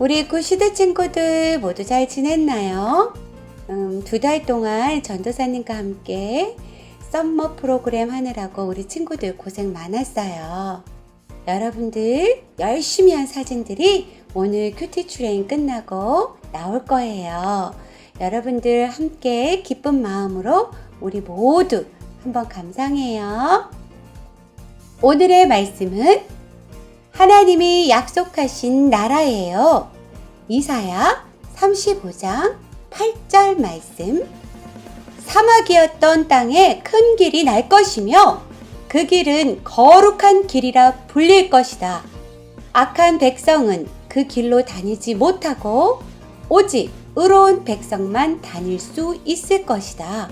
우리 구시대 친구들 모두 잘 지냈나요? 2달 동안 전도사님과 함께 썸머 프로그램 하느라고 우리 친구들 고생 많았어요. 여러분들 열심히 한 사진들이 오늘 큐티 트레인 끝나고 나올 거예요. 여러분들 함께 기쁜 마음으로 우리 모두 한번 감상해요. 오늘의 말씀은 하나님이 약속하신 나라예요. 이사야 35장 8절 말씀. 사막이었던 땅에 큰 길이 날 것이며 그 길은 거룩한 길이라 불릴 것이다. 악한 백성은 그 길로 다니지 못하고 오직 의로운 백성만 다닐 수 있을 것이다.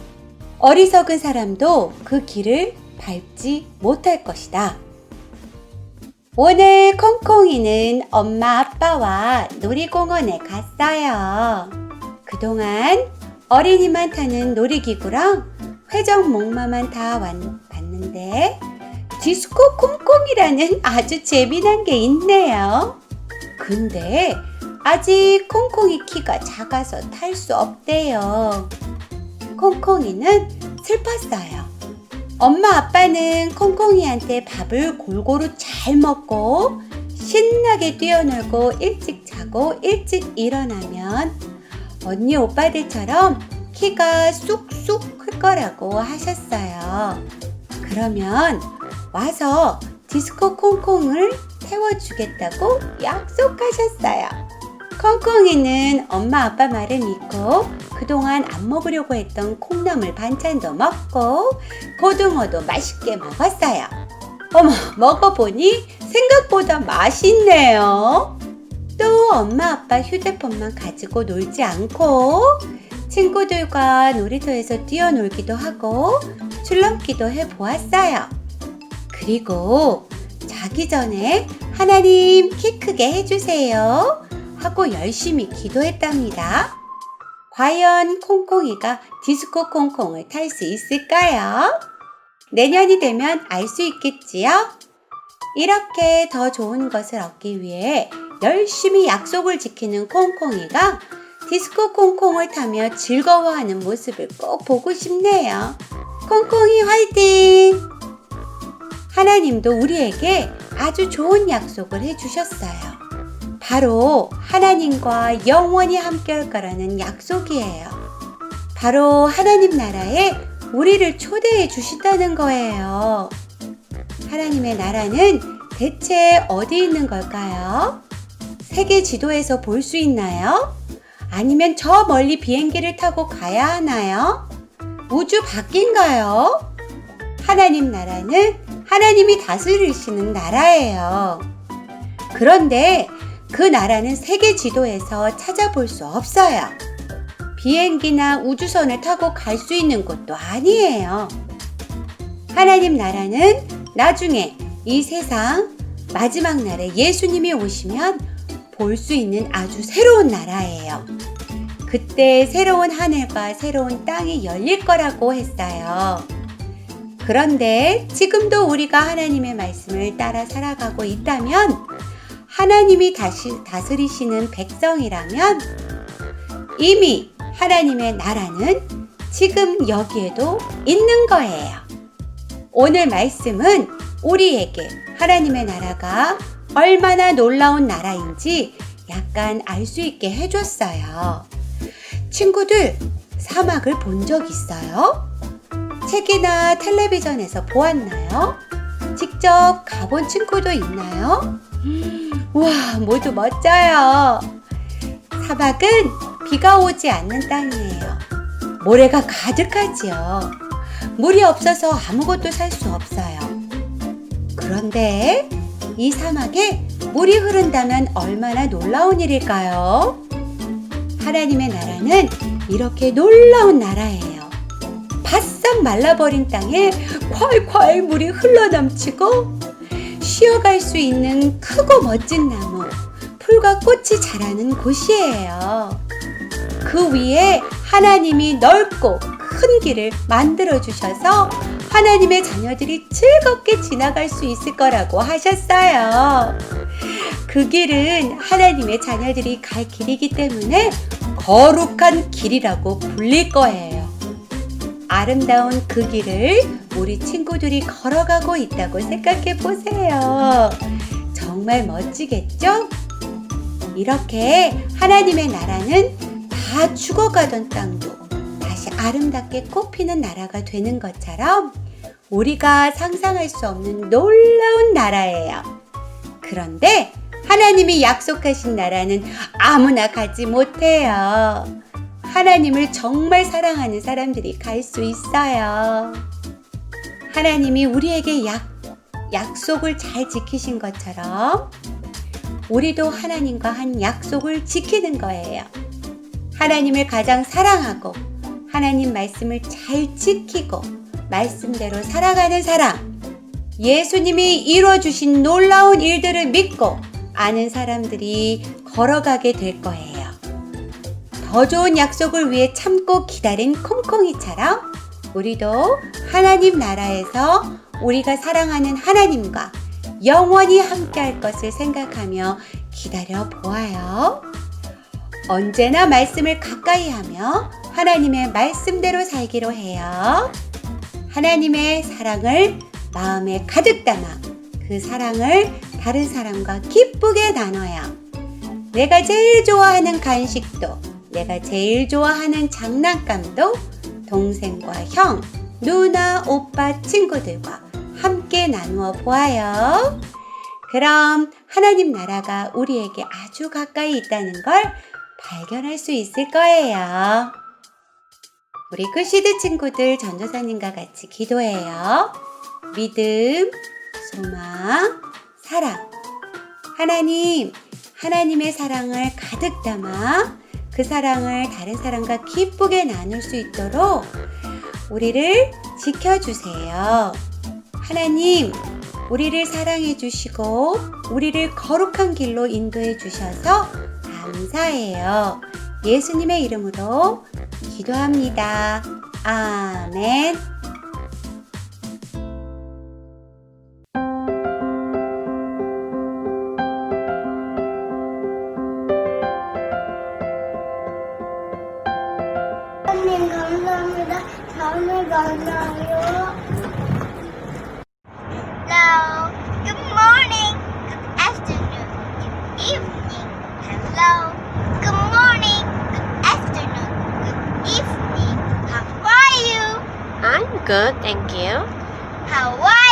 어리석은 사람도 그 길을 밟지 못할 것이다. 오늘 콩콩이는 엄마 아빠와 놀이공원에 갔어요. 그동안 어린이만 타는 놀이기구랑 회전목마만 다 봤는데 디스코 콩콩이라는 아주 재미난 게 있네요. 근데 아직 콩콩이 키가 작아서 탈 수 없대요. 콩콩이는 슬펐어요. 엄마 아빠는 콩콩이한테 밥을 골고루 잘 먹고 신나게 뛰어놀고 일찍 자고 일찍 일어나면 언니 오빠들처럼 키가 쑥쑥 클 거라고 하셨어요. 그러면 와서 디스코 콩콩을 태워주겠다고 약속하셨어요. 콩콩이는 엄마 아빠 말을 믿고 그동안 안 먹으려고 했던 콩나물 반찬도 먹고 고등어도 맛있게 먹었어요. 어머, 먹어보니 생각보다 맛있네요. 또 엄마 아빠 휴대폰만 가지고 놀지 않고 친구들과 놀이터에서 뛰어놀기도 하고 줄넘기도 해보았어요. 그리고 자기 전에 하나님 키 크게 해주세요 하고 열심히 기도했답니다. 과연 콩콩이가 디스코 콩콩을 탈 수 있을까요? 내년이 되면 알 수 있겠지요? 이렇게 더 좋은 것을 얻기 위해 열심히 약속을 지키는 콩콩이가 디스코 콩콩을 타며 즐거워하는 모습을 꼭 보고 싶네요. 콩콩이 화이팅! 하나님도 우리에게 아주 좋은 약속을 해주셨어요. 바로 하나님과 영원히 함께할 거라는 약속이에요. 바로 하나님 나라에 우리를 초대해 주신다는 거예요. 하나님의 나라는 대체 어디 있는 걸까요? 세계 지도에서 볼 수 있나요? 아니면 저 멀리 비행기를 타고 가야 하나요? 우주 밖인가요? 하나님 나라는 하나님이 다스리시는 나라예요. 그런데 그 나라는 세계 지도에서 찾아볼 수 없어요. 비행기나 우주선을 타고 갈 수 있는 곳도 아니에요. 하나님 나라는 나중에 이 세상 마지막 날에 예수님이 오시면 볼 수 있는 아주 새로운 나라예요. 그때 새로운 하늘과 새로운 땅이 열릴 거라고 했어요. 그런데 지금도 우리가 하나님의 말씀을 따라 살아가고 있다면 하나님이 다스리시는 백성이라면 이미 하나님의 나라는 지금 여기에도 있는 거예요. 오늘 말씀은 우리에게 하나님의 나라가 얼마나 놀라운 나라인지 약간 알 수 있게 해줬어요. 친구들, 사막을 본 적 있어요? 책이나 텔레비전에서 보았나요? 직접 가본 친구도 있나요? 우와, 모두 멋져요. 사막은 비가 오지 않는 땅이에요. 모래가 가득하지요. 물이 없어서 아무것도 살 수 없어요. 그런데 이 사막에 물이 흐른다면 얼마나 놀라운 일일까요? 하나님의 나라는 이렇게 놀라운 나라예요. 바싹 말라버린 땅에 콸콸 물이 흘러넘치고 쉬어갈 수 있는 크고 멋진 나무, 풀과 꽃이 자라는 곳이에요. 그 위에 하나님이 넓고 큰 길을 만들어 주셔서 하나님의 자녀들이 즐겁게 지나갈 수 있을 거라고 하셨어요. 그 길은 하나님의 자녀들이 갈 길이기 때문에 거룩한 길이라고 불릴 거예요. 아름다운 그 길을 우리 친구들이 걸어가고 있다고 생각해 보세요. 정말 멋지겠죠? 이렇게 하나님의 나라는 다 죽어가던 땅도 다시 아름답게 꽃피는 나라가 되는 것처럼 우리가 상상할 수 없는 놀라운 나라예요. 그런데 하나님이 약속하신 나라는 아무나 가지 못해요. 하나님을 정말 사랑하는 사람들이 갈 수 있어요. 하나님이 우리에게 약속을 잘 지키신 것처럼 우리도 하나님과 한 약속을 지키는 거예요. 하나님을 가장 사랑하고 하나님 말씀을 잘 지키고 말씀대로 살아가는 사람, 예수님이 이루어주신 놀라운 일들을 믿고 아는 사람들이 걸어가게 될 거예요. 더 좋은 약속을 위해 참고 기다린 콩콩이처럼 우리도 하나님 나라에서 우리가 사랑하는 하나님과 영원히 함께할 것을 생각하며 기다려 보아요. 언제나 말씀을 가까이 하며 하나님의 말씀대로 살기로 해요. 하나님의 사랑을 마음에 가득 담아 그 사랑을 다른 사람과 기쁘게 나눠요. 내가 제일 좋아하는 간식도, 내가 제일 좋아하는 장난감도 동생과 형, 누나, 오빠, 친구들과 함께 나누어 보아요. 그럼 하나님 나라가 우리에게 아주 가까이 있다는 걸 발견할 수 있을 거예요. 우리 굿시드 친구들 전도사님과 같이 기도해요. 믿음, 소망, 사랑. 하나님, 하나님의 사랑을 가득 담아 그 사랑을 다른 사람과 기쁘게 나눌 수 있도록 우리를 지켜주세요. 하나님, 우리를 사랑해 주시고 우리를 거룩한 길로 인도해 주셔서 감사해요. 예수님의 이름으로 기도합니다. 아멘. 하나님 감사합니다. 다음에 만나요. Hello. Good morning. Good afternoon. Good evening. Hello. Good morning. Good afternoon. Good evening. How are you? I'm good, thank you. How are